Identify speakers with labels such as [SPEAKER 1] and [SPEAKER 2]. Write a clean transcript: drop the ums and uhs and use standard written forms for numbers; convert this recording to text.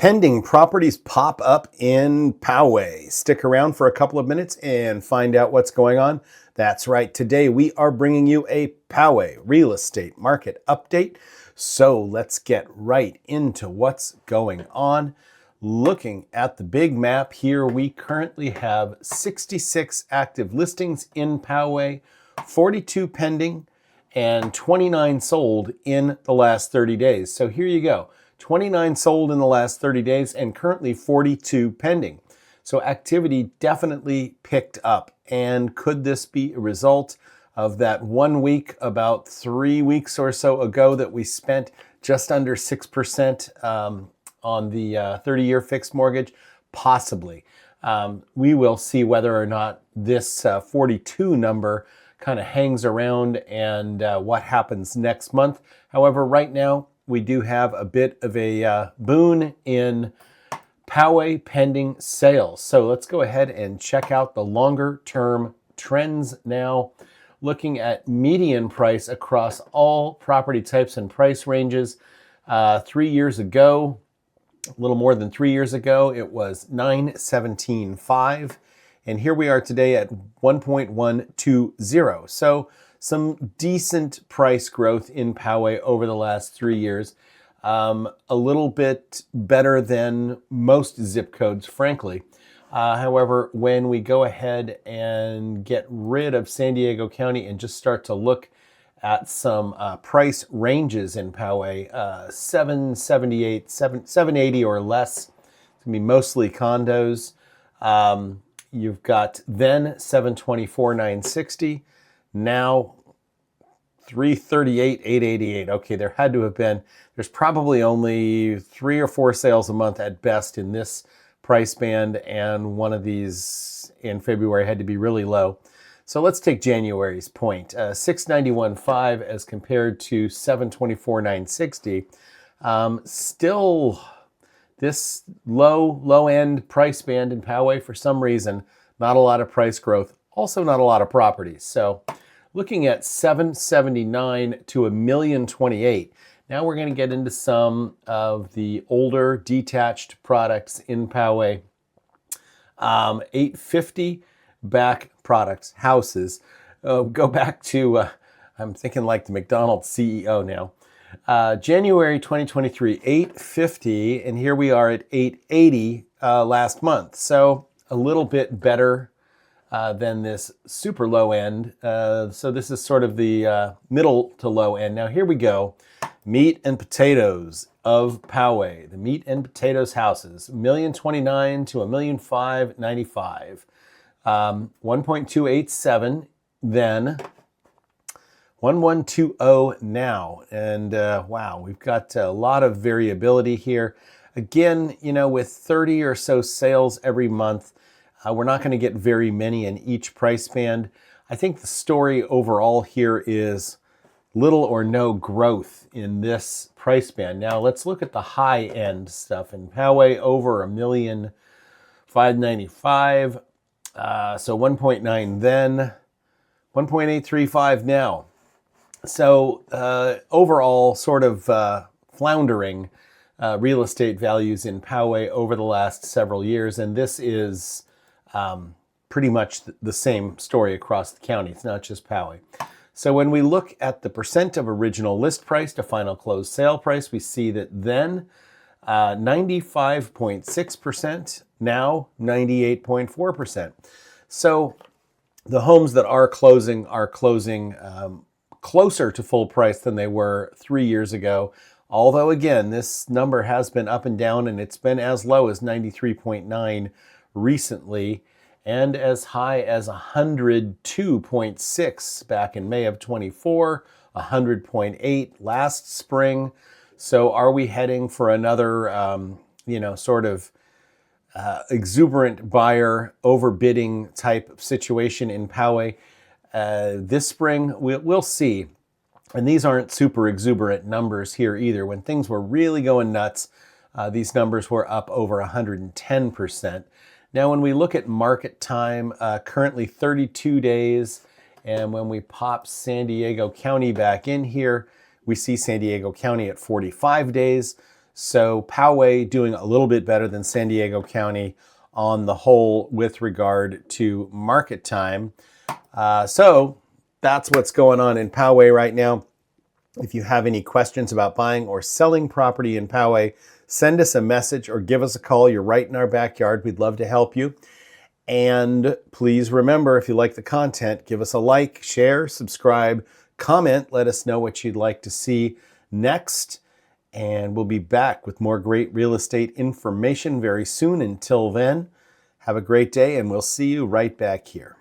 [SPEAKER 1] Pending properties pop up in Poway. Stick around for a couple of minutes and find out what's going on. That's right. Today we are bringing you a Poway real estate market update. So let's get right into what's going on. Looking at the big map here, we currently have 66 active listings in Poway, 42 pending, and 29 sold in the last 30 days. So here you go. 29 sold in the last 30 days and currently 42 pending. So activity definitely picked up. And could this be a result of that 1 week, about 3 weeks or so ago, that we spent just under 6% on the 30-year fixed mortgage? Possibly. We will see whether or not this 42 number kind of hangs around and what happens next month. However, right now, we do have a bit of a boon in Poway pending sales. So let's go ahead and check out the longer term trends now. Looking at median price across all property types and price ranges. 3 years ago, a little more than 3 years ago, it was $917,500. And here we are today at 1.120. So some decent price growth in Poway over the last 3 years. A little bit better than most zip codes, frankly. However, when we go ahead and get rid of San Diego County and just start to look at some price ranges in Poway, 778, 780 or less, it's gonna be mostly condos. You've got then 724, 960. Now 338, 888. Okay, there had to have been, there's probably only 3 or 4 sales a month at best in this price band, and one of these in February had to be really low. So let's take January's point. 691.5 as compared to 724, 960. Still this low end price band in Poway, for some reason, not a lot of price growth, also not a lot of properties. So looking at 779 to $1,028,000. Now we're going to get into some of the older detached products in Poway. 850 back products, houses. Go back to, I'm thinking like the McDonald's CEO now. January 2023, 850, and here we are at 880 last month. So a little bit better than this super low end. So this is sort of the middle to low end. Now here we go. Meat and potatoes of Poway. The meat and potatoes houses. $1,029,000 to $1,595,000. 1.287 then. 1120 now. And wow, we've got a lot of variability here. Again, you know, with 30 or so sales every month, we're not going to get very many in each price band. I think the story overall here is little or no growth in this price band. Now let's look at the high end stuff in Poway, over $1,595,000. So 1.9 then, 1.835 now. So overall, sort of floundering real estate values in Poway over the last several years, and this is pretty much the same story across the county. It's not just Poway. So when we look at the percent of original list price to final close sale price, we see that then 95.6%, now 98.4%. So the homes that are closing closer to full price than they were 3 years ago. Although again, this number has been up and down, and it's been as low as 93.9 recently, and as high as 102.6 back in May of 24, 100.8 last spring. So are we heading for another, sort of exuberant buyer overbidding type of situation in Poway? This spring, we'll see. And these aren't super exuberant numbers here either. When things were really going nuts, these numbers were up over 110%. Now, when we look at market time, currently 32 days. And when we pop San Diego County back in here, we see San Diego County at 45 days. So Poway doing a little bit better than San Diego County on the whole with regard to market time. So that's what's going on in Poway right now. If you have any questions about buying or selling property in Poway, send us a message or give us a call. You're right in our backyard. We'd love to help you. And please remember, if you like the content, give us a like, share, subscribe, comment. Let us know what you'd like to see next. And we'll be back with more great real estate information very soon. Until then, have a great day, and we'll see you right back here.